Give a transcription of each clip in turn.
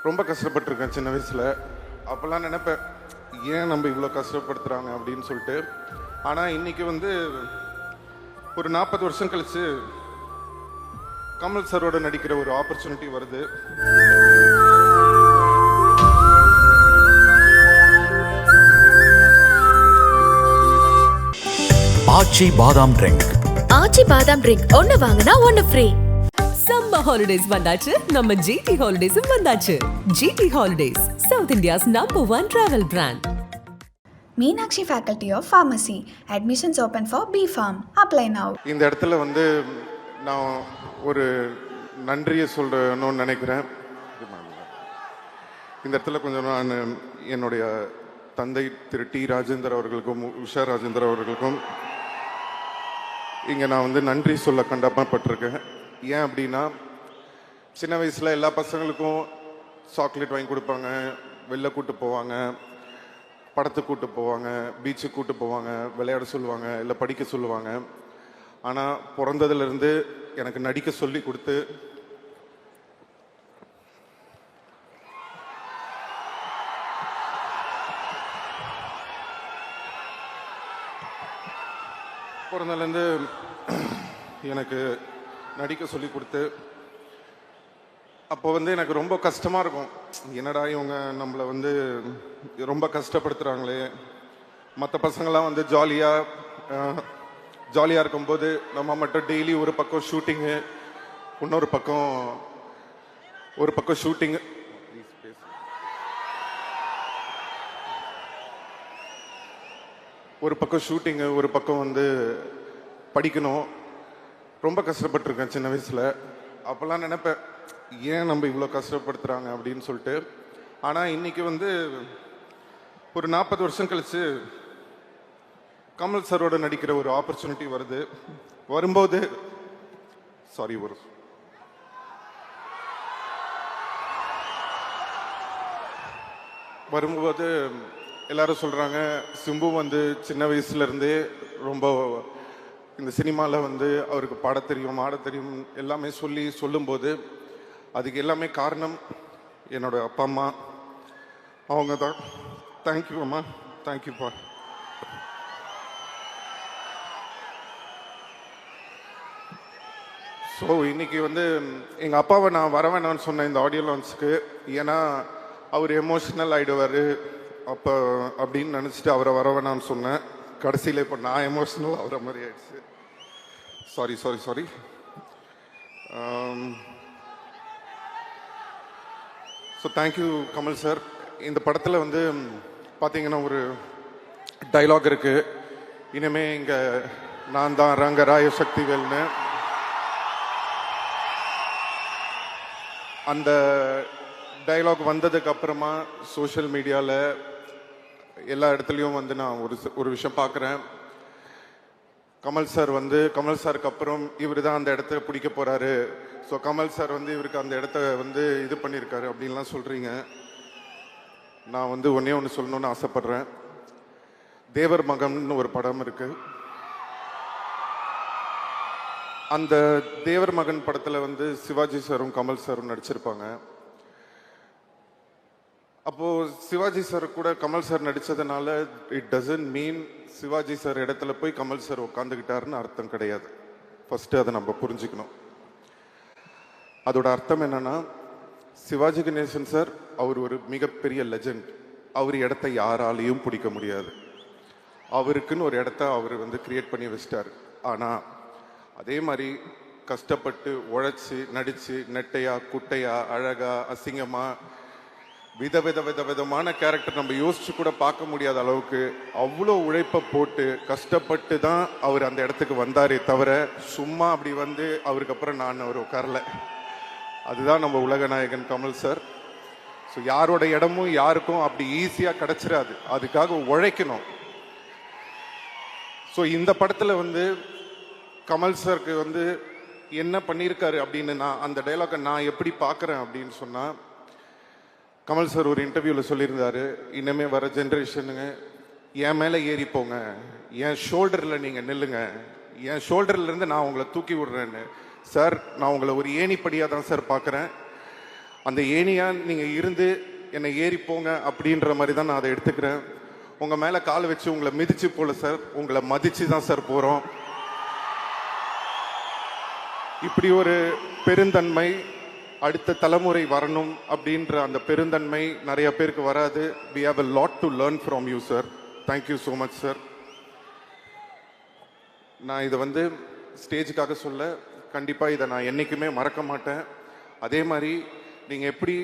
ரொம்ப கஷ்டப்பட்டிருக்கேன் சின்ன வயசில். அப்போல்லாம் நினைப்பேன், ஏன் நம்ம இவ்வளோ கஷ்டப்படுத்துகிறாங்க அப்படின்னு சொல்லிட்டு. ஆனால் இன்றைக்கி வந்து ஒரு 40 வருஷம் கழித்து கமல் சரோட நடிக்கிற ஒரு ஆப்பர்ச்சுனிட்டி வருது. ஆச்சி பாதாம் ட்ரிங்க். ஆச்சி பாதாம் ட்ரிங்க் ஒன்னு வாங்குனா ஒன்னு ஃப்ரீ. சம்மர் ஹாலிடேஸ் வந்தாச்சு, நம்ம ஜிடி ஹாலிடேஸும் வந்தாச்சு. GT holidays, south India's #1 travel brand. Meenakshi Faculty of Pharmacy. Admissions open for B.Pharm. Apply now. இந்த இடத்துல வந்து நான் ஒரு நன்றியை சொல்லணும்னு நினைக்கிறேன். இந்த இடத்துல கொஞ்சம் நான் என்னுடைய தந்தை திரு டி ராஜேந்தர் அவர்களுக்கும் உஷா ராஜேந்தர் அவர்களுக்கும் இங்கே நான் வந்து நன்றி சொல்ல கடமைப்பட்டிருக்கேன். ஏன் அப்படின்னா, சின்ன வயசில் எல்லா பசங்களுக்கும் சாக்லேட் வாங்கி கொடுப்பாங்க, வெளில கூட்டு போவாங்க, படத்துக்கு கூட்டு போவாங்க, பீச்சுக்கு கூட்டு போவாங்க, விளையாட சொல்லுவாங்க, இல்லை படிக்க சொல்லுவாங்க. ஆனால் பிறந்ததுலேருந்து எனக்கு நடிக்க சொல்லி கொடுத்து பிறந்ததுலேருந்து எனக்கு நடிக்க சொல்லி கொடுத்து அப்போ வந்து எனக்கு ரொம்ப கஷ்டமாக இருக்கும். என்னடா இவங்க நம்மளை வந்து ரொம்ப கஷ்டப்படுத்துகிறாங்களே. மற்ற பசங்களாம் வந்து ஜாலியாக இருக்கும்போது நம்ம மட்டும் டெய்லி ஒரு பக்கம் ஷூட்டிங்கு, இன்னொரு பக்கம் ஷூட்டிங்கு, ஒரு பக்கம் வந்து படிக்கணும். ரொம்ப கஷ்டப்பட்டிருக்கேன் சின்ன வயசில். அப்போல்லாம் நினைப்பேன், ஏன் நம்ம இவ்வளோ கஷ்டப்படுத்துகிறாங்க அப்படின்னு சொல்லிட்டு. ஆனால் இன்றைக்கி வந்து ஒரு 40 வருஷம் கழித்து கமல் சரோட நடிக்கிற ஒரு ஆப்பர்ச்சுனிட்டி வரும்போது எல்லாரும் சொல்கிறாங்க, சிம்பு வந்து சின்ன வயசுலேருந்தே ரொம்ப இந்த சினிமாவில் வந்து அவருக்கு பாட தெரியும், ஆட தெரியும் எல்லாமே சொல்லும்போது அதுக்கு எல்லாமே காரணம் என்னோட அப்பா அம்மா. அவங்க தான். தேங்க்யூ அம்மா, தேங்க்யூப்பா. ஸோ இன்னைக்கு வந்து எங்கள் அப்பாவை நான் வர வேணாம்னு சொன்னேன் இந்த ஆடியோ லான்ச்சுக்கு. ஏன்னா அவர் எமோஷ்னல் ஆகிடுவார் அப்போ அப்படின்னு நினச்சிட்டு அவரை வர வேணாம்னு சொன்னேன். கடைசியில் இப்போ நான் எமோஷ்னல் ஆகிற மாதிரி ஆயிடுச்சு. Sorry. So thank you Kamal sir. இந்த படத்தில் வந்து பார்த்தீங்கன்னா ஒரு டைலாக் இருக்குது, இனிமே இங்கே நான் தான் ரங்கராய சக்திவேல்னு. அந்த டைலாக் வந்ததுக்கு அப்புறமா சோஷியல் மீடியாவில் எல்லா இடத்துலையும் வந்து நான் ஒரு விஷயம் பார்க்குறேன். கமல் சாருக்கு அப்புறம் இவர் தான் அந்த இடத்த பிடிக்க போகிறாரு. ஸோ கமல் சார் வந்து இவருக்கு அந்த இடத்த வந்து இது பண்ணியிருக்காரு அப்படின்லாம் சொல்கிறீங்க. நான் வந்து ஒன்று சொல்லணும்னு ஆசைப்பட்றேன். தேவர் மகன் ஒரு படம் இருக்குது. அந்த தேவர் மகன் படத்தில் வந்து சிவாஜி சாரும் கமல் சாரும் நடிச்சிருப்பாங்க. அப்போது சிவாஜி சார் கூட கமல் சார் நடித்ததுனால it doesn't mean Sivaji sir இடத்துல போய் கமல் சார் உட்காந்துக்கிட்டாருன்னு அர்த்தம் கிடையாது. ஃபஸ்ட்டு அதை நம்ம புரிஞ்சுக்கணும். அதோட அர்த்தம் என்னன்னா, சிவாஜி கணேசன் சார் அவர் ஒரு மிகப்பெரிய லெஜண்ட். அவர் இடத்த யாராலையும் பிடிக்க முடியாது. அவருக்குன்னு ஒரு இடத்த அவர் வந்து கிரியேட் பண்ணி வச்சிட்டார். ஆனால் அதே மாதிரி கஷ்டப்பட்டு உழைச்சி நடித்து நெட்டையா குட்டையா அழகா அசிங்கமாக விதமான கேரக்டர் நம்ம யோசிச்சு கூட பார்க்க முடியாத அளவுக்கு அவ்வளோ உழைப்பை போட்டு கஷ்டப்பட்டு தான் அவர் அந்த இடத்துக்கு வந்தாரே தவிர சும்மா அப்படி வந்து அவருக்கு அப்புறம் நான் அவர் உட்காரல. அதுதான் நம்ம உலக நாயகன் கமல் சார். ஸோ யாரோட இடமும் யாருக்கும் அப்படி ஈஸியாக கிடச்சிடாது, அதுக்காக உழைக்கணும். ஸோ இந்த படத்தில் வந்து கமல் சாருக்கு வந்து என்ன பண்ணியிருக்காரு அப்படின்னு நான் அந்த டைலாக்கை நான் எப்படி பார்க்குறேன் அப்படின்னு சொன்னால், கமல் சார் ஒரு இன்டர்வியூவில் சொல்லியிருந்தாரு, இனிமே வர ஜென்ரேஷனுங்க என் மேலே ஏறி போங்க, என் ஷோல்டரில் நீங்கள் நில்லுங்க, என் ஷோல்டர்லேருந்து நான் உங்களை தூக்கி விடுறேன்னு. சார், நான் உங்களை ஒரு ஏணிப்படியாக தான் சார் பார்க்குறேன். அந்த ஏணியா நீங்கள் இருந்து என்னை ஏறி போங்க அப்படின்ற மாதிரி தான் நான் அதை எடுத்துக்கிறேன். உங்கள் மேலே கால் வச்சு உங்களை மிதிச்சு போல சார், உங்களை மதிச்சு தான் சார் போகிறோம். இப்படி ஒரு பெருந்தன்மை அடுத்த தலைமுறை வரணும் அப்படின்ற அந்த பெருந்தன்மை நிறைய பேருக்கு வராது. we have a lot to learn from you sir. thank you so much sir. நான் இதை வந்து ஸ்டேஜுக்காக சொல்ல, கண்டிப்பாக இதை நான் என்றைக்குமே மறக்க மாட்டேன். அதே மாதிரி நீங்கள் எப்படி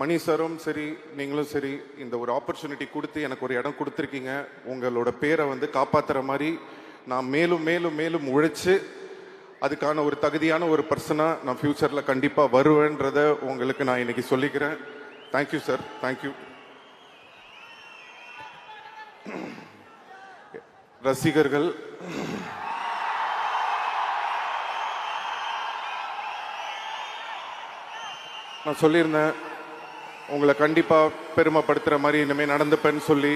மணி சாரும் சரி நீங்களும் சரி இந்த ஒரு ஆப்பர்ச்சுனிட்டி கொடுத்து எனக்கு ஒரு இடம் கொடுத்துருக்கீங்க. உங்களோட பேரை வந்து காப்பாற்றுற மாதிரி நான் மேலும் மேலும் மேலும் உழைச்சு அதுக்கான ஒரு தகுதியான ஒரு பர்சனாக நான் ஃப்யூச்சரில் கண்டிப்பாக வருவேன்றதை உங்களுக்கு நான் இன்னைக்கு சொல்லிக்கிறேன். Thank you sir, thank you. ரசிகர்கள், நான் சொல்லியிருந்தேன் உங்களை கண்டிப்பாக பெருமைப்படுத்துகிற மாதிரி இனிமேல் நடந்துப்பேன்னு சொல்லி.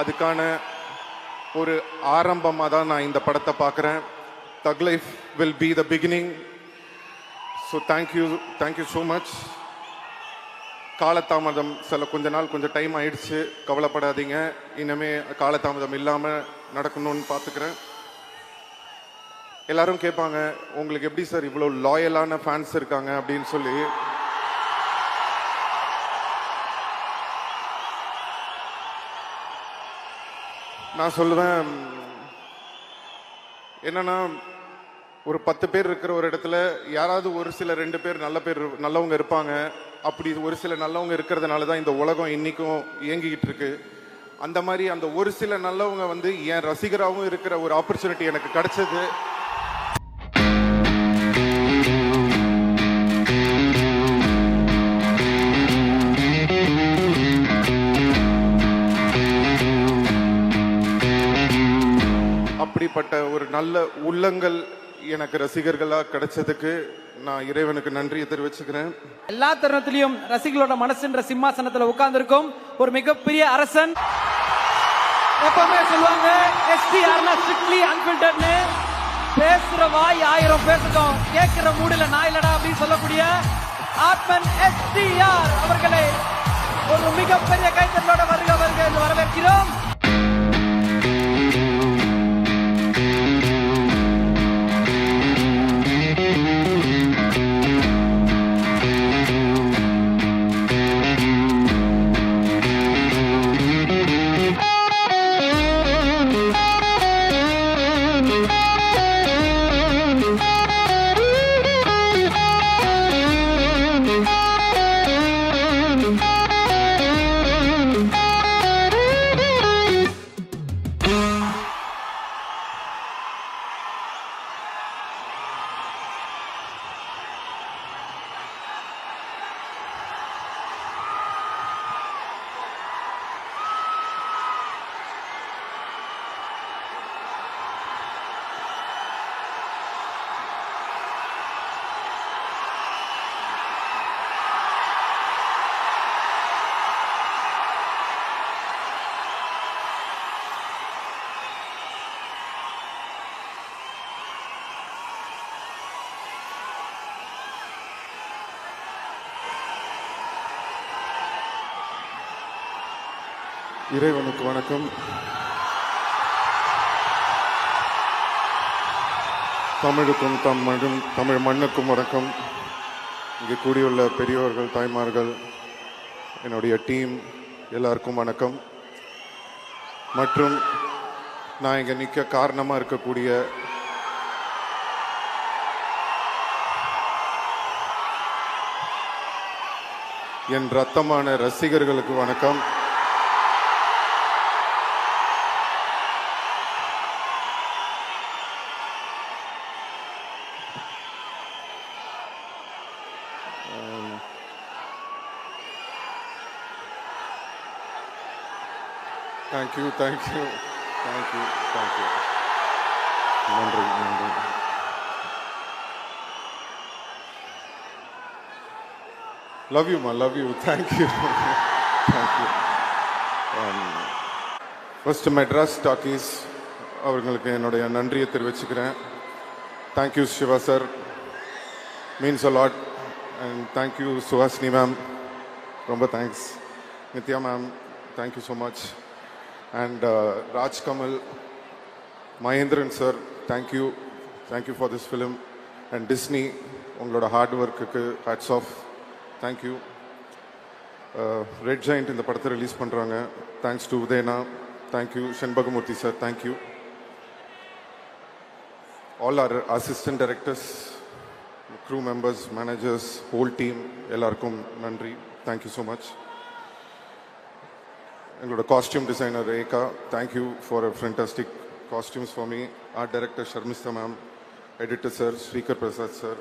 அதுக்கான ஒரு ஆரம்பமாக தான் நான் இந்த படத்தை பார்க்குறேன். தக் life will be the beginning. So thank you so much. காலதாமதம் கொஞ்ச நாள் கொஞ்சம் டைம் ஆயிடுச்சு, கவலைப்படாதீங்க. இனிமே காலதாமதம் இல்லாமல் நடக்கணும்னு பார்த்துக்கிறேன். எல்லாரும் கேட்பாங்க உங்களுக்கு எப்படி சார் இவ்வளோ லாயலான ஃபேன்ஸ் இருக்காங்க அப்படின்னு சொல்லி. நான் சொல்லுவேன் என்னன்னா, ஒரு 10 பேர் இருக்கிற ஒரு இடத்துல யாராவது ஒரு சில 2 பேர் நல்லவங்க இருப்பாங்க. அப்படி ஒரு சில நல்லவங்க இருக்கிறதுனால தான் இந்த உலகம் இன்னைக்கும் இயங்கிக்கிட்டு இருக்கு. அந்த மாதிரி அந்த ஒரு சில நல்லவங்க வந்து என் ரசிகராகவும் இருக்கிற ஒரு ஆப்பர்ச்சுனிட்டி எனக்கு கிடைச்சது. அப்படிப்பட்ட ஒரு நல்ல உள்ளங்கள் எனக்கு ரசிகர்களாக கிடைச்சதுக்கு நான் இறைவனுக்கு நன்றியை தெரிவிச்சுக்கிறேன். எல்லா தருணத்திலையும் ரசிகர்களோட மனசுன்ற சிம்மாசனத்துல உட்கார்ந்துருக்கும் ஒரு மிகப்பெரிய அரசன். எப்பவுமே சொல்லுவாங்க STRனா ஸ்ட்ரிக்ட்லி அன்ஃபில்டர்ட்னு. பேசுற வாய் 1000 பேசட்டும், கேட்கிற மூடில நான் இல்லடா அப்படின்னு சொல்லக்கூடிய ஆத்மன் STR அவர்களை ஒரு மிகப்பெரிய கைத்தட்டலோட வருக என்று வரவேற்கிறோம். இறைவனுக்கு வணக்கம். தமிழுக்கும் தமிழ் மண்ணுக்கும் வணக்கம். இங்கே கூடியுள்ள பெரியோர்கள், தாய்மார்கள், என்னுடைய டீம் எல்லாருக்கும் வணக்கம். மற்றும் நான் இங்கே நிற்க காரணமாக இருக்கக்கூடிய என் ரத்தமான ரசிகர்களுக்கு வணக்கம். Thank you. நன்றி. Love you, ma. Love you. Thank you. First, Madras Talkies அவர்களுக்கு என்னுடைய நன்றியை தெரிவிச்சுக்கிறேன். Thank you Siva sir. Means a lot and thank you Suhasini ma'am, ரொம்ப thanks. Nithya ma'am, thank you so much. And Raj Kamal, Mahendran sir, thank you for this film. And Disney, உங்களோட hard ஒர்க்குக்கு hats off, thank you. Red Giant இந்த படத்தை release பண்ணுறாங்க, thanks to Udhayana, thank you. Senbagamoorthy sir, thank you. All our assistant directors, crew members, managers, whole team எல்லாருக்கும் நன்றி, thank you so much. எங்களோட costume designer Rekha, thank you for a fantastic costumes for me. Art director Sharmistha ma'am, editor sir Srikar Prasad sir,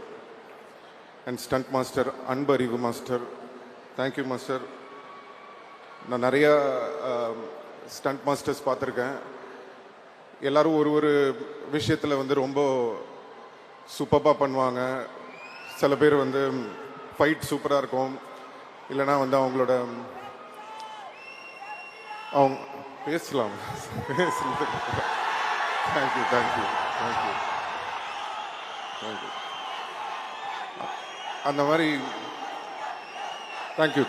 and stunt master Anbarivu master, thank you master. நான் நிறைய stunt masters பார்த்துருக்கேன். எல்லாரும் ஒரு விஷயத்தில் வந்து ரொம்ப சூப்பராக பண்ணுவாங்க. சில பேர் வந்து ஃபைட் சூப்பராக இருக்கும், இல்லைனா வந்து அவங்க பேசலாம். தேங்க்யூ. அந்த மாதிரி தேங்க்யூ.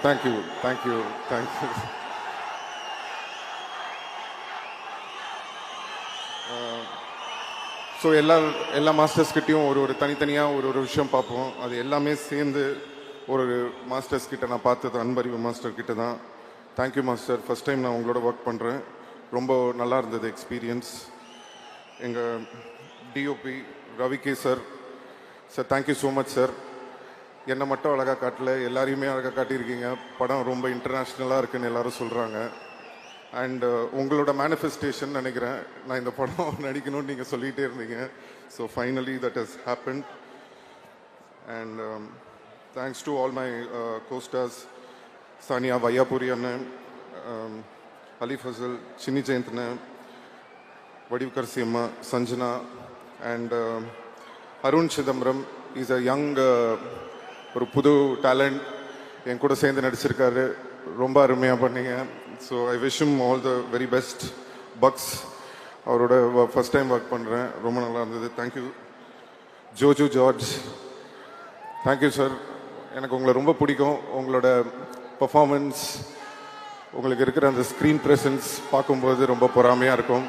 ஸோ எல்லா மாஸ்டர்ஸ்கிட்டையும் ஒரு தனித்தனியாக ஒரு விஷயம் பார்ப்போம். அது எல்லாமே சேர்ந்து ஒரு மாஸ்டர்ஸ் கிட்ட நான் பார்த்தது அன்பறிவு மாஸ்டர் கிட்ட தான். தேங்க்யூ மாஸ்டர், ஃபஸ்ட் டைம் நான் உங்களோட ஒர்க் பண்ணுறேன், ரொம்ப நல்லா இருந்தது எக்ஸ்பீரியன்ஸ். எங்கள் DOP Ravi K sir, thank you so much sir. என்னை மட்டும் அழகாக காட்டல, எல்லாரையுமே அழகாக காட்டியிருக்கீங்க. படம் ரொம்ப இன்டர்நேஷ்னலாக இருக்குன்னு எல்லாரும் சொல்கிறாங்க. அண்ட் உங்களோட மேனிஃபெஸ்டேஷன் நினைக்கிறேன், நான் இந்த படம் நடிக்கணும்னு நீங்கள் சொல்லிகிட்டே இருந்தீங்க. So finally that has happened. And thanks to all my costars, Sania Vaiyapuri அண்ணன், அலி ஃபசல், சின்னி ஜெயந்த்னன், வடிவுக்கர் சிம்மா, Sanjana, and Arun Chidambaram. Is a young, ஒரு புது டேலண்ட், என் கூட சேர்ந்து நடிச்சிருக்காரு, ரொம்ப அருமையாக பண்ணீங்க. So I wish him all the very best. Bucks, அவரோட ஃபஸ்ட் டைம் ஒர்க் பண்ணுறேன், ரொம்ப நல்லா இருந்தது, thank you. Joju George, thank you sir. எனக்கு உங்களை ரொம்ப பிடிக்கும். உங்களோட பர்ஃபார்மன்ஸ், உங்களுக்கு இருக்கிற அந்த ஸ்க்ரீன் ப்ரெசன்ஸ் பார்க்கும்போது ரொம்ப பொறாமையாக இருக்கும்.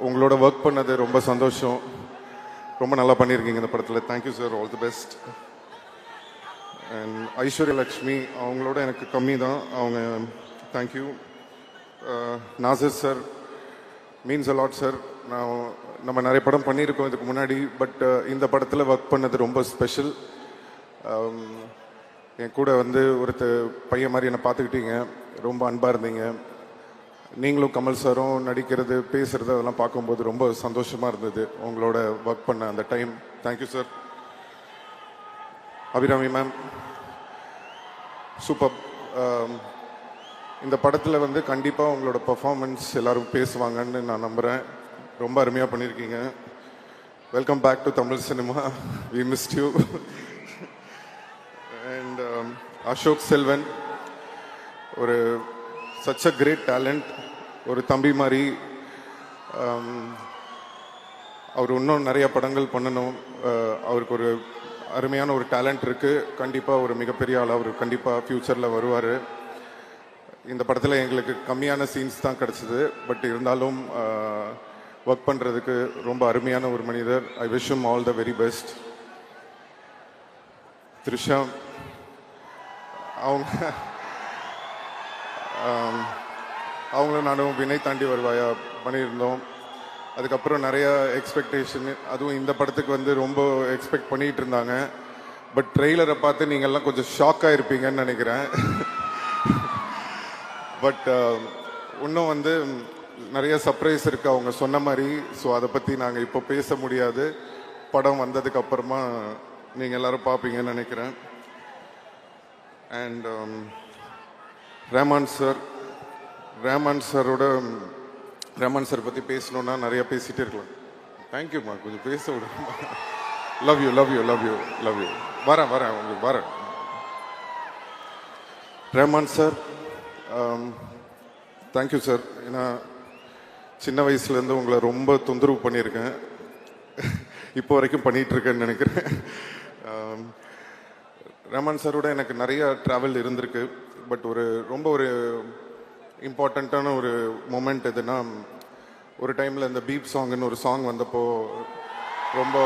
உங்களோட ஒர்க் பண்ணது ரொம்ப சந்தோஷம், ரொம்ப நல்லா பண்ணியிருக்கீங்க இந்த படத்தில், thank you sir, all the best. And Aishwarya Lekshmi, அவங்களோட எனக்கு கம்மி தான், அவங்க thank you. Nassar sir, means a lot sir. நம்ம நிறைய படம் பண்ணியிருக்கோம் இதுக்கு முன்னாடி, பட் இந்த படத்தில் ஒர்க் பண்ணது ரொம்ப ஸ்பெஷல். என் கூட வந்து பையன் மாதிரி என்னை பார்த்துக்கிட்டீங்க, ரொம்ப அன்பாக இருந்தீங்க. நீங்களும் கமல் சாரும் நடிக்கிறது, பேசுகிறது, அதெல்லாம் பார்க்கும்போது ரொம்ப சந்தோஷமாக இருந்தது உங்களோட ஒர்க் பண்ண அந்த time, thank you sir. Abhirami ma'am, super. இந்த படத்தில் வந்து கண்டிப்பாக உங்களோட பர்ஃபார்மன்ஸ் எல்லாரும் பேசுவாங்கன்னு நான் நம்புகிறேன். ரொம்ப அருமையாக பண்ணியிருக்கீங்க. Welcome back to Tamil cinema, we missed you. And Ashok Selvan, ஒரு சச் அ கிரேட் டேலண்ட், ஒரு தம்பி மாதிரி. அவர் இன்னும் நிறைய படங்கள் பண்ணணும். அவருக்கு ஒரு அருமையான ஒரு டேலண்ட் இருக்குது. கண்டிப்பாக ஒரு மிகப்பெரிய ஆள், அவர் கண்டிப்பாக ஃப்யூச்சரில் வருவார். இந்த படத்தில் எங்களுக்கு கம்மியான சீன்ஸ் தான் கிடச்சிது, பட் இருந்தாலும் ஒர்க் பண்ணுறதுக்கு ரொம்ப அருமையான ஒரு மனிதர். ஐ wish him all the very best. Trisha, அவங்களும் நானும் வினை தாண்டி வருவாயா பண்ணியிருந்தோம். அதுக்கப்புறம் நிறைய எக்ஸ்பெக்டேஷன், அதுவும் இந்த படத்துக்கு வந்து ரொம்ப எக்ஸ்பெக்ட் பண்ணிகிட்டு இருந்தாங்க. பட் ட்ரெய்லரை பார்த்து நீங்கள்லாம் கொஞ்சம் ஷாக்காக இருப்பீங்கன்னு நினைக்கிறேன். பட் இன்னும் வந்து நிறைய சர்ப்ரைஸ் இருக்குது அவங்க சொன்ன மாதிரி. ஸோ அதை பற்றி நாங்கள் இப்போ பேச முடியாது. படம் வந்ததுக்கு அப்புறமா நீங்கள் எல்லோரும் பார்ப்பீங்கன்னு நினைக்கிறேன். அண்ட் ரஹ்மான் சார் பற்றி பேசணுன்னா நிறைய பேசிகிட்டே இருக்கலாம். தேங்க்யூம்மா, கொஞ்சம் பேச விடுமா. Love you. வரேன் உங்களுக்கு வரேன். Rahman sir, thank you sir. ஏன்னா சின்ன வயசுலேருந்து உங்களை ரொம்ப தொந்தரவு பண்ணியிருக்கேன், இப்போ வரைக்கும் பண்ணிகிட்ருக்கேன்னு நினைக்கிறேன். ரமன் சாரோட எனக்கு நிறைய ட்ராவல் இருந்திருக்கு. பட் ரொம்ப ஒரு இம்பார்ட்டண்ட்டான ஒரு மொமெண்ட் எதுனா, ஒரு டைமில் இந்த பீப் சாங்னு ஒரு சாங் வந்தப்போ ரொம்ப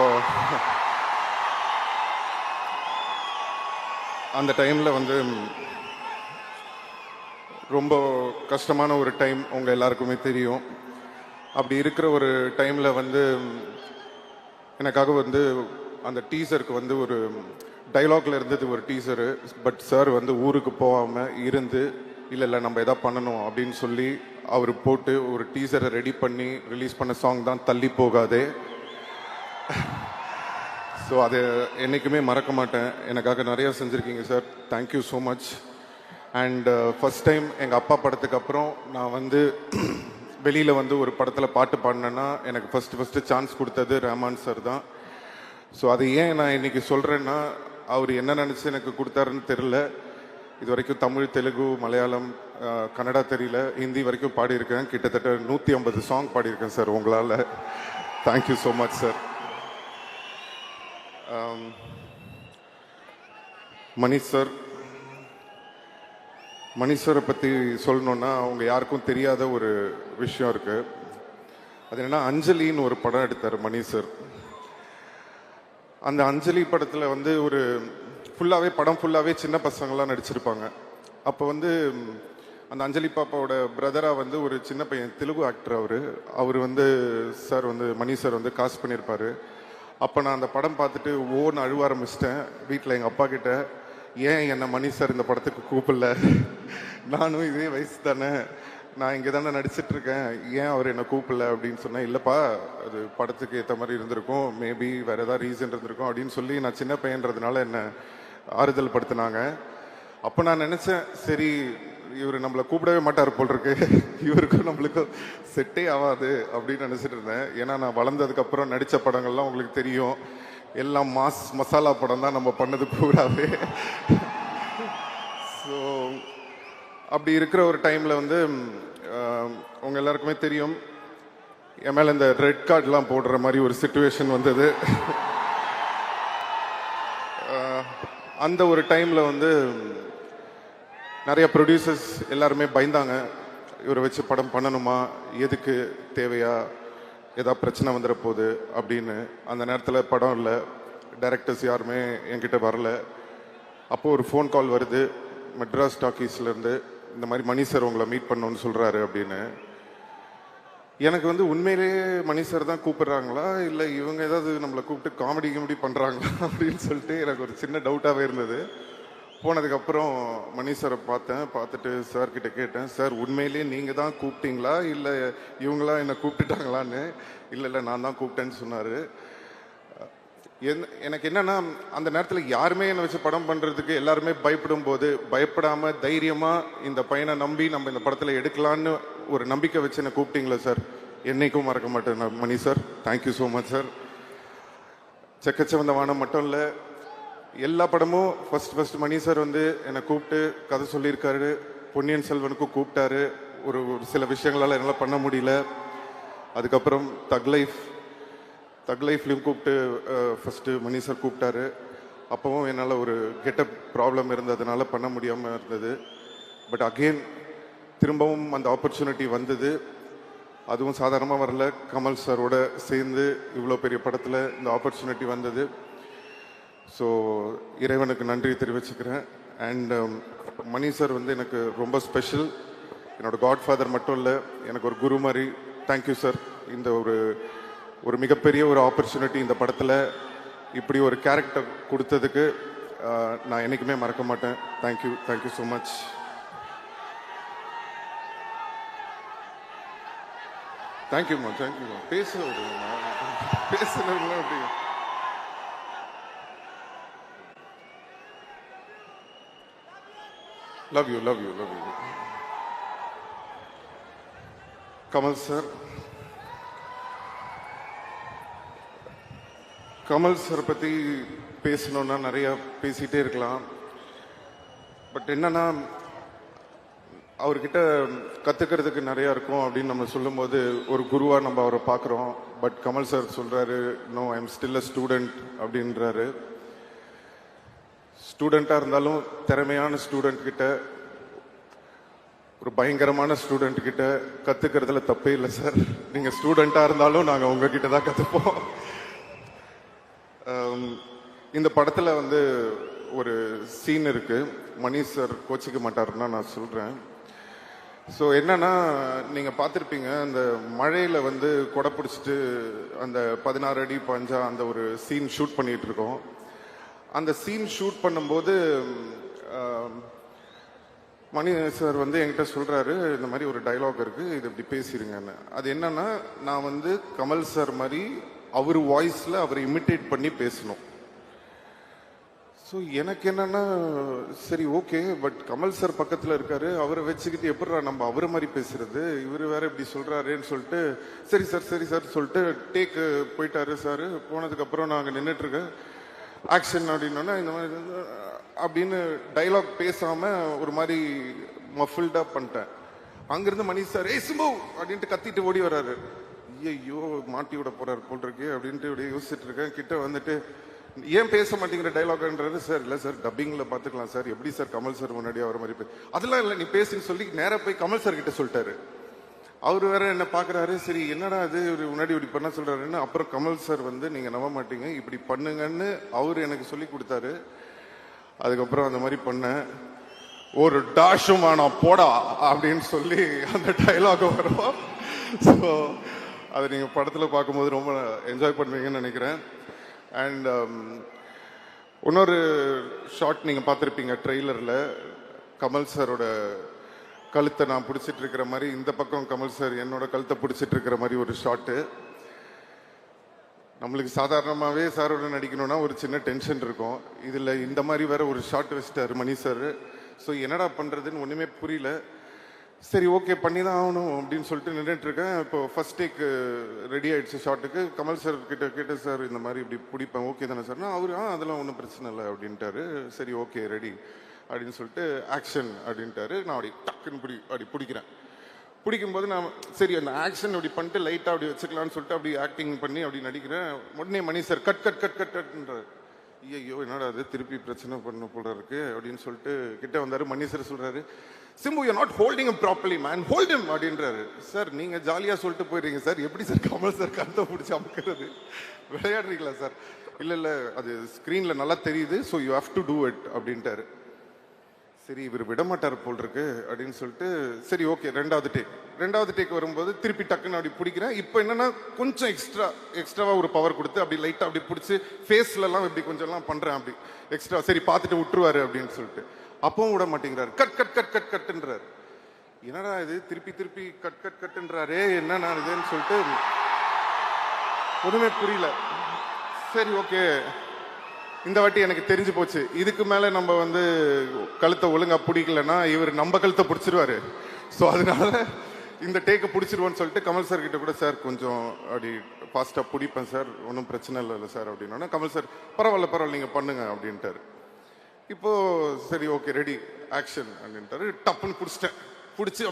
அந்த டைமில் வந்து ரொம்ப கஷ்டமான ஒரு டைம் உங்கள் எல்லாருக்குமே தெரியும். அப்படி இருக்கிற ஒரு டைமில் வந்து எனக்காக வந்து அந்த டீசருக்கு வந்து ஒரு டைலாக்ல இருந்தது ஒரு டீசரு. பட் சார் வந்து ஊருக்கு போகாமல் இருந்து இல்லை நம்ம எதாவது பண்ணணும் அப்படின்னு சொல்லி அவர் போட்டு ஒரு டீசரை ரெடி பண்ணி ரிலீஸ் பண்ண சாங் தான் தள்ளி போகாதே. ஸோ அதை என்றைக்குமே மறக்க மாட்டேன். எனக்காக நிறையா செஞ்சுருக்கீங்க சார், thank you so much. And first time எங்கள் அப்பா படத்துக்கு அப்புறம் நான் வந்து வெளியில் வந்து ஒரு படத்தில் பாட்டு பாடினேன்னா எனக்கு ஃபஸ்ட்டு சான்ஸ் கொடுத்தது ரஹ்மான் சார் தான். ஸோ அது ஏன் நான் இன்னைக்கு சொல்கிறேன்னா, அவர் என்ன நினச்சி எனக்கு கொடுத்தாருன்னு தெரில. இது வரைக்கும் தமிழ், தெலுங்கு, மலையாளம், கன்னடா தெரியல, ஹிந்தி வரைக்கும் பாடியிருக்கேன். கிட்டத்தட்ட 150 சாங் பாடியிருக்கேன் சார் உங்களால். Thank you so much sir. Manish சாரை பற்றி சொல்லணுன்னா, அவங்க யாருக்கும் தெரியாத ஒரு விஷயம் இருக்குது. அது என்னென்னா, அஞ்சலின்னு ஒரு படம் எடுத்தார் மணிஷ் சார். அந்த அஞ்சலி படத்தில் வந்து ஒரு படம் ஃபுல்லாகவே சின்ன பசங்களாம் நடிச்சிருப்பாங்க. அப்போ வந்து அந்த அஞ்சலி பாப்பாவோட பிரதராக வந்து ஒரு சின்ன பையன், தெலுங்கு ஆக்டர் அவர் வந்து சார் வந்து மணிஷ் சார் வந்து காஸ்ட் பண்ணியிருப்பார். அப்போ நான் அந்த படம் பார்த்துட்டு ஓன்னு அழுவ ஆரம்பிச்சிட்டேன். வீட்டில் எங்கள் அப்பா கிட்ட, ஏன் என்னை மணிஷ் சார் இந்த படத்துக்கு கூப்பிடல, நானும் இதே வயசு தானே, நான் இங்கே தானே நடிச்சிட்ருக்கேன், ஏன் அவர் என்னை கூப்பிடல அப்படின்னு சொன்னேன். இல்லைப்பா, அது படத்துக்கு ஏற்ற மாதிரி இருந்திருக்கும், மேபி வேறு ஏதாவது ரீசன் இருந்திருக்கும் அப்படின்னு சொல்லி நான் சின்ன பையன்றதுனால என்னை ஆறுதல் படுத்தினாங்க. அப்போ நான் நினச்சேன், சரி இவர் நம்மளை கூப்பிடவே மாட்டார் போல் இருக்கு, இவருக்கும் நம்மளுக்கும் செட்டே ஆகாது அப்படின்னு நினச்சிட்டு இருந்தேன். ஏன்னா நான் வளர்ந்ததுக்கப்புறம் நடித்த படங்கள்லாம் உங்களுக்கு தெரியும், எல்லாம் மசாலா படம் தான் நம்ம பண்ணது பூராவே. ஸோ அப்படி இருக்கிற ஒரு டைமில் வந்து உங்கள் எல்லாருக்குமே தெரியும், என் மேலே இந்த ரெட் கார்டெலாம் போடுற மாதிரி ஒரு சிச்சுவேஷன் வந்தது. அந்த ஒரு டைமில் வந்து நிறைய ப்ரொடியூசர்ஸ் எல்லாருமே பயந்தாங்க, இவரை வச்சு படம் பண்ணணுமா, எதுக்கு, தேவையா, ஏதாவது பிரச்சனை வந்துட போகுது அப்படின்னு. அந்த நேரத்தில் படம் இல்லை, டைரக்டர்ஸ் யாருமே என்கிட்ட வரல. அப்போது ஒரு ஃபோன் கால் வருது மெட்ராஸ் டாக்கீஸ்லேருந்து, இந்த மாதிரி மணிஷ் சார் உங்களை மீட் பண்ணணும்னு சொல்கிறாரு அப்படின்னு. எனக்கு வந்து உண்மையிலேயே மணிஷ் சார் தான் கூப்பிடுறாங்களா, இல்லை இவங்க ஏதாவது நம்மளை கூப்பிட்டு காமெடி பண்ணுறாங்களா அப்படின்னு சொல்லிட்டு எனக்கு ஒரு சின்ன டவுட்டாகவே இருந்தது. போனதுக்கப்புறம் மணிஷ் சாரை பார்த்துட்டு சார்கிட்ட கேட்டேன், சார் உண்மையிலேயே நீங்கள் தான் கூப்பிட்டீங்களா இல்லை இவங்களாம் என்னை கூப்பிட்டுட்டாங்களான்னு. இல்லை நான் தான் கூப்பிட்டேன்னு சொன்னார். எனக்கு என்னன்னா, அந்த நேரத்தில் யாருமே என்னை வச்சு படம் பண்ணுறதுக்கு எல்லாருமே பயப்படும் போது, பயப்படாமல் தைரியமாக இந்த பையனை நம்பி நம்ம இந்த படத்தில் எடுக்கலான்னு ஒரு நம்பிக்கை வச்சு என்னை கூப்பிட்டீங்களா சார், என்னைக்கும் மறக்க மாட்டேன் நான் Mani sir. Thank you so much sir. Chekka Chivantha Vaanam மட்டும் இல்லை, எல்லா படமும் ஃபர்ஸ்ட் மணி சார் வந்து என்னை கூப்பிட்டு கதை சொல்லியிருக்காரு. பொன்னியின் செல்வனுக்கும் கூப்பிட்டாரு, ஒரு சில விஷயங்களால் என்னால் பண்ண முடியல. அதுக்கப்புறம் தக் லைஃப்லையும் கூப்பிட்டு ஃபஸ்ட்டு மணி சார் கூப்பிட்டாரு. அப்போவும் என்னால் ஒரு கெட்டப் ப்ராப்ளம் இருந்ததுனால பண்ண முடியாமல் இருந்தது. பட் அகெயின் திரும்பவும் அந்த ஆப்பர்ச்சுனிட்டி வந்தது. அதுவும் சாதாரணமாக வரல, கமல் சாரோட சேர்ந்து இவ்வளோ பெரிய படத்தில் இந்த ஆப்பர்ச்சுனிட்டி வந்தது. ஸோ இறைவனுக்கு நன்றி தெரிவிச்சுக்கிறேன். அண்ட் மணி சார் வந்து எனக்கு ரொம்ப ஸ்பெஷல், என்னோடய காட்ஃபாதர் மட்டும் இல்லை, எனக்கு ஒரு குரு மாதிரி. தேங்க்யூ சார், இந்த ஒரு மிகப்பெரிய ஒரு ஆப்பர்ச்சுனிட்டி இந்த படத்தில் இப்படி ஒரு கேரக்டர் கொடுத்ததுக்கு நான் என்றைக்குமே மறக்க மாட்டேன். Thank you so much. தேங்க்யூம்மா. பேசுறதுங்களா அப்படி லவ் யூ. கமல் சார் பற்றி பேசணுன்னா நிறைய பேசிகிட்டே இருக்கலாம். பட் என்னன்னா, அவர்கிட்ட கற்றுக்கிறதுக்கு நிறையா இருக்கும் அப்படின்னு நம்ம சொல்லும்போது ஒரு குருவாக நம்ம அவரை பார்க்குறோம். பட் கமல் சார் சொல்கிறாரு, no I am still a student அப்படின்றாரு. ஸ்டூடெண்ட்டாக இருந்தாலும் திறமையான ஸ்டூடெண்ட் கிட்ட, ஒரு பயங்கரமான ஸ்டூடெண்ட் கிட்ட கற்றுக்கிறதுல தப்பே இல்லை சார். நீங்கள் ஸ்டூடெண்ட்டாக இருந்தாலும் நாங்கள் உங்ககிட்ட தான் கற்றுப்போம். இந்த படத்தில் வந்து ஒரு சீன் இருக்கு, மணி சார் கோச்சிக்க மாட்டாருன்னா நான் சொல்கிறேன். ஸோ என்னன்னா, நீங்கள் பார்த்துருப்பீங்க, அந்த மழையில் வந்து கொடை பிடிச்சிட்டு அந்த 16 அடி பஞ்சா அந்த ஒரு சீன் ஷூட் பண்ணிட்டு இருக்கோம். அந்த சீன் ஷூட் பண்ணும்போது மணி சார் வந்து என்கிட்ட சொல்கிறாரு, இந்த மாதிரி ஒரு டைலாக் இருக்குது, இது இப்படி பேசிடுங்கன்னு. அது என்னன்னா, நான் வந்து கமல் சார் மாதிரி அவர் வாய்ஸில் அவரை இமிட்டேட் பண்ணி பேசணும். ஸோ எனக்கு என்னன்னா, சரி ஓகே, பட் கமல் சார் பக்கத்தில் இருக்காரு, அவரை வச்சுக்கிட்டு எப்படிடா நம்ம அவரை மாதிரி பேசுறது, இவர் வேற இப்படி சொல்கிறாருன்னு சொல்லிட்டு சரி சார் சொல்லிட்டு டேக்கு போயிட்டாரு சார். போனதுக்கப்புறம் நாங்கள் நின்றுட்டுருக்கேன், ஆக்ஷன் அப்படின்னோன்னா இந்த மாதிரி அப்படின்னு டைலாக் பேசாமல் ஒரு மாதிரி மஃபில்டாக பண்ணிட்டேன். அங்கேருந்து மணி சார் ஏய் சிம்பு அப்படின்ட்டு கத்திட்டு ஓடி வர்றாரு. ஐயோ மாட்டி விட போறாரு போல் இருக்கு அப்படின்ட்டு இப்படியே யோசிச்சுட்டு இருக்கேன். கிட்ட வந்துட்டு ஏன் பேச மாட்டேங்கிற டைலாக்ன்றாரு. சார் இல்லை சார், டப்பிங்கில் பார்த்துக்கலாம் சார், எப்படி சார் கமல் சார் முன்னாடி அவர் மாதிரி அதெல்லாம் இல்லை, நீ பேசுன்னு சொல்லி நேராக போய் கமல் சார் கிட்ட சொல்லிட்டாரு. அவர் வேற என்ன பார்க்குறாரு, சரி என்னடா அது முன்னாடி இப்படி பண்ண சொல்கிறாருன்னு. அப்புறம் கமல் சார் வந்து நீங்கள் நம்ப மாட்டீங்க, இப்படி பண்ணுங்கன்னு அவர் எனக்கு சொல்லி கொடுத்தாரு. அதுக்கப்புறம் அந்த மாதிரி பண்ணேன். ஒரு டாஷும் நான் போடா அப்படின்னு சொல்லி அந்த டைலாக் வரும். ஸோ அதை நீங்கள் படத்தில் பார்க்கும்போது ரொம்ப என்ஜாய் பண்ணுவீங்கன்னு நினைக்கிறேன். அண்ட் இன்னொரு ஷார்ட் நீங்கள் பார்த்துருப்பீங்க ட்ரெய்லரில், கமல் சாரோட கழுத்தை நான் பிடிச்சிட்டு இருக்கிற மாதிரி, இந்த பக்கம் கமல் சார் என்னோட கழுத்தை பிடிச்சிட்டு இருக்கிற மாதிரி ஒரு ஷார்ட்டு. நம்மளுக்கு சாதாரணமாகவே சாரோட நடிக்கணும்னா ஒரு சின்ன டென்ஷன் இருக்கும், இதில் இந்த மாதிரி வேற ஒரு ஷார்ட் வச்சிட்டாரு மணி சார். ஸோ என்னடா பண்ணுறதுன்னு ஒன்றுமே புரியல. சரி ஓகே பண்ணி தான் ஆகணும் அப்படின்னு சொல்லிட்டு நின்றுட்டு இருக்கேன். இப்போ ஃபர்ஸ்ட் டேக் ரெடி ஆயிடுச்சு ஷார்ட்டுக்கு. கமல் சார் கிட்ட கேட்டு, சார் இந்த மாதிரி இப்படி பிடிப்பேன் ஓகே தானே சார்னா, அவரு அதெல்லாம் ஒன்றும் பிரச்சனை இல்லை அப்படின்ட்டாரு. சரி ஓகே ரெடி அப்படின்னு சொல்லிட்டு ஆக்ஷன் அப்படின்ட்டாரு. நான் அப்படி டக்குன்னு அப்படி பிடிக்கிறேன். பிடிக்கும்போது நான் சரி அந்த ஆக்ஷன் அப்படி பண்ணிட்டு லைட்டாக அப்படி வச்சுக்கலான்னு சொல்லிட்டு அப்படி ஆக்டிங் பண்ணி அப்படி நடிக்கிறேன். உடனே Mani sir cut cut cut cut கட்ன்றார். ஐயோ என்னடா அது திருப்பி பிரச்சனை பண்ண போல இருக்கு அப்படின்னு சொல்லிட்டு கிட்ட வந்தாரு. மணி சார் சொல்றாரு, Simbu you not holding him properly man, hold him அப்படின்றாரு. சார் நீங்க ஜாலியா சொல்லிட்டு போயிடுறீங்க சார், எப்படி சார் கமல் சார் கருத்தை பிடிச்சி அமுக்கிறது, விளையாடுறீங்களா சார்? இல்லை இல்லை அது ஸ்க்ரீன்ல நல்லா தெரியுது, so you have to do it அப்படின்ட்டாரு. சரி இவர் விடமாட்டார் போல் இருக்கு அப்படின்னு சொல்லிட்டு சரி ஓகே ரெண்டாவது டேக் வரும்போது திருப்பி டக்குன்னு அப்படி பிடிக்கிறேன். இப்போ என்னன்னா கொஞ்சம் எக்ஸ்ட்ராவா ஒரு பவர் கொடுத்து அப்படி லைட்டா அப்படி பிடிச்சி ஃபேஸ்லலாம் இப்படி கொஞ்சம்லாம் பண்றேன் அப்படி எக்ஸ்ட்ரா. சரி பார்த்துட்டு விட்டுருவாரு அப்படின்னு சொல்லிட்டு அப்பவும் விட மாட்டேங்கிறாரு. கட் கட் கட் கட் கட்டுன்றாரு. என்னடா இது திருப்பி கட் கட் கட்டுன்றாரே, என்ன நான் இதுன்னு சொல்லிட்டு ஒண்ணுமே புரியல. சரி ஓகே இந்த வாட்டி எனக்கு தெரிஞ்சு போச்சு, இதுக்கு மேல நம்ம வந்து கழுத்தை ஒழுங்கா பிடிக்கலன்னா இவர் நம்ம கழுத்தை பிடிச்சிருவாரு. ஸோ அதனால இந்த டேக்கை பிடிச்சிருவோன்னு சொல்லிட்டு கமல் சார் கிட்ட கூட, சார் கொஞ்சம் அப்படி ஃபாஸ்டா பிடிப்பேன் சார், ஒன்றும் பிரச்சனை இல்லை சார் அப்படின்னா, கமல் சார் பரவாயில்ல நீங்க பண்ணுங்க அப்படின்ட்டாரு. இப்போ சரி ஓகே ரெடி ஆக்ஷன் அப்படின்ட்டாரு. டப்புன்னு பிடிச்சி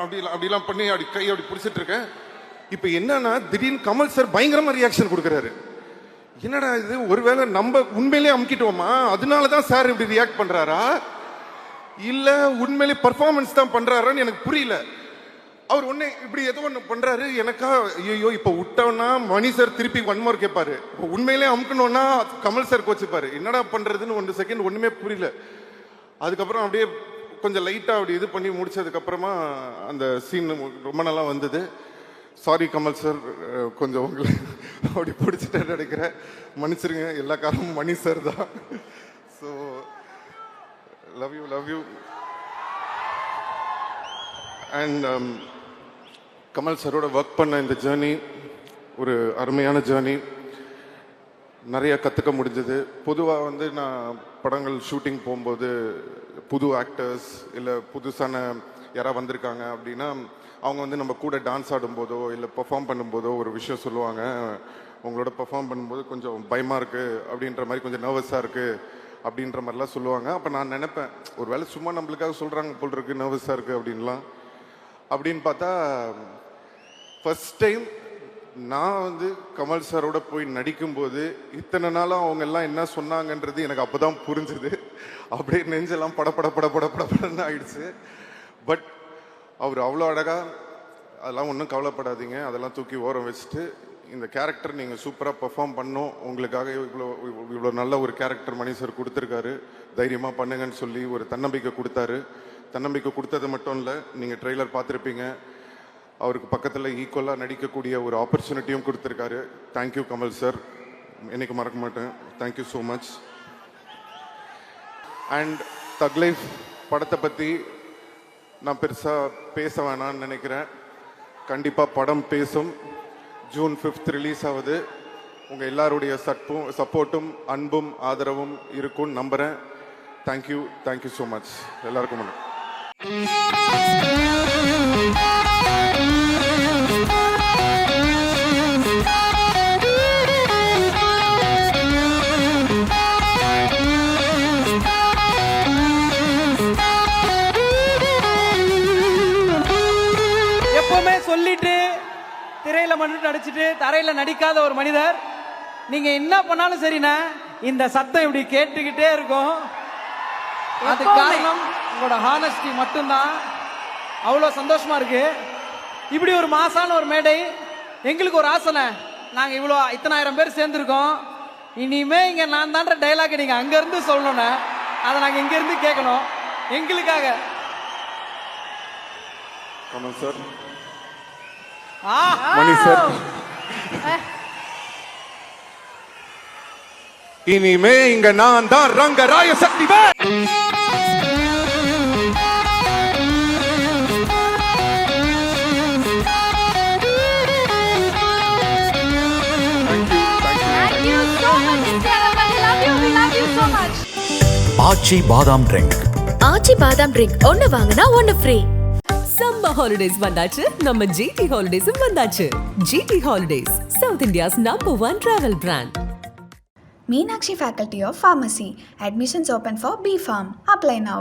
அப்படிலாம் பண்ணி அப்படி கை அப்படி பிடிச்சிட்டு இருக்கேன். இப்போ என்னன்னா திடீர்னு கமல் சார் பயங்கரமா ரியாக்ஷன் கொடுக்குறாரு. என்னடா இது, ஒருவேளை நம்ம உண்மையிலே அமுக்கிட்டோமா, அதனாலதான் சார் இப்படி ரியாக்ட் பண்றாரா, இல்ல உண்மையிலே பர்ஃபார்மன்ஸ் தான் பண்றாரான்னு எனக்கு புரியல. அவர் ஒன்னே இப்படி ஏதோ ஒன்று பண்றாரு. எனக்கா ஐயோ இப்ப விட்டோம்னா மணி சார் திருப்பி ஒன் மோர் கேட்பாரு, உண்மையிலே அமுக்கணும்னா கமல் சார் கோச்சுப்பாரு. என்னடா பண்றதுன்னு 1 செகண்ட் ஒண்ணுமே புரியல. அதுக்கப்புறம் அப்படியே கொஞ்சம் லைட்டா அப்படி இது பண்ணி முடிச்சதுக்கு அப்புறமா அந்த சீன் ரொம்ப நல்லா வந்தது. சாரி கமல் சார், கொஞ்சம் உங்களை அப்படி பிடிச்சிட்டேன்னு நினைக்கிறேன், மன்னிச்சிருங்க, எல்லா காரணமும் மணி சார் தான். So love you. And Kamal சாரோட ஒர்க் பண்ண இந்த ஜேர்னி ஒரு அருமையான ஜேர்னி, நிறைய கற்றுக்க முடிஞ்சது. பொதுவாக வந்து நான் படங்கள் ஷூட்டிங் போகும்போது புது ஆக்டர்ஸ் இல்லை புதுசான யாராவது வந்திருக்காங்க அப்படின்னா அவங்க வந்து நம்ம கூட டான்ஸ் ஆடும்போதோ இல்லை பெர்ஃபார்ம் பண்ணும்போதோ ஒரு விஷயம் சொல்லுவாங்க, உங்களோட பெர்ஃபார்ம் பண்ணும்போது கொஞ்சம் பயமாக இருக்குது அப்படின்ற மாதிரி, கொஞ்சம் நர்வஸாக இருக்குது அப்படின்ற மாதிரிலாம் சொல்லுவாங்க. அப்போ நான் நினைப்பேன், ஒரு வேளை சும்மா நம்மளுக்காக சொல்கிறாங்க போல் இருக்கு நர்வஸாக இருக்குது அப்படின்லாம். அப்படின்னு பார்த்தா ஃபர்ஸ்ட் டைம் நான் வந்து கமல் சாரோட போய் நடிக்கும்போது இத்தனை நாளாக அவங்க எல்லாம் என்ன சொன்னாங்கன்றது எனக்கு அப்போ தான் புரிஞ்சுது. அப்படியே நெஞ்செல்லாம் படப்படன்னு ஆயிடுச்சு. பட் அவர் அவ்வளோ அழகாக, அதெல்லாம் ஒன்றும் கவலைப்படாதீங்க, அதெல்லாம் தூக்கி ஓரம் வச்சுட்டு இந்த கேரக்டர் நீங்கள் சூப்பராக பெர்ஃபார்ம் பண்ணோம், உங்களுக்காக இவ்வளோ நல்ல ஒரு கேரக்டர் மணி சார் கொடுத்துருக்காரு, தைரியமாக பண்ணுங்கன்னு சொல்லி ஒரு தன்னம்பிக்கை கொடுத்தாரு. தன்னம்பிக்கை கொடுத்தது மட்டும் இல்லை, நீங்கள் ட்ரெய்லர் பார்த்துருப்பீங்க, அவருக்கு பக்கத்தில் ஈக்குவலாக நடிக்கக்கூடிய ஒரு ஆப்பர்ச்சுனிட்டியும் கொடுத்துருக்காரு. தேங்க்யூ கமல் சார், என்னைக்கு மறக்க மாட்டேன். Thank you so much. அண்ட் தக் லைஃப் படத்தை பற்றி நான் பெருசாக பேச வேணான்னு நினைக்கிறேன். கண்டிப்பாக படம் பேசும். ஜூன் 5th ரிலீஸ் ஆகுது. உங்கள் எல்லாருடைய சப்போர்ட்டும் அன்பும் ஆதரவும் இருக்கும்னு நம்புகிறேன். Thank you so much. எல்லாருக்கும் வணக்கம். எப்பவுமே சொல்லிட்டு திரையில மட்டும் நடிச்சிட்டு தரையில நடிக்காத ஒரு மனிதர். நீங்க என்ன பண்ணாலும் சரிண்ணா, இந்த சத்தம் இப்படி கேட்டுக்கிட்டே இருக்கும். அது காரணம் உங்களோட ஹானஸ்டி மட்டும்தான். அவ்வளோ சந்தோஷமா இருக்கு. இப்படி ஒரு மாசான ஒரு மேடை எங்களுக்கு ஒரு ஆசனை. நாங்க இவ்வளோ இத்தனாயிரம் பேர் சேர்ந்துருக்கோம். இனிமே இங்க நான் தான்ற டைலாக் நீங்க அங்க இருந்து சொல்லணும்னா அதை நாங்க இங்க இருந்து கேட்கணும். எங்களுக்காக கமல் சார், மணி சார், இனிமே இங்க நான் தான் ரங்கராய சக்தி. ஆச்சி பாதாம் ட்ரிங்க். ஆச்சி பாதாம் ட்ரிங்க் ஒன்னு வாங்கினா ஒன்னு ஃப்ரீ. சம்மர் ஹாலிடேஸ் வந்தாச்சு, நம்ம ஜிடி ஹாலிடேஸும் வந்தாச்சு. GT holidays, south India's #1 travel brand. Meenakshi Faculty of Pharmacy. Admissions open for B Pharm. Apply now.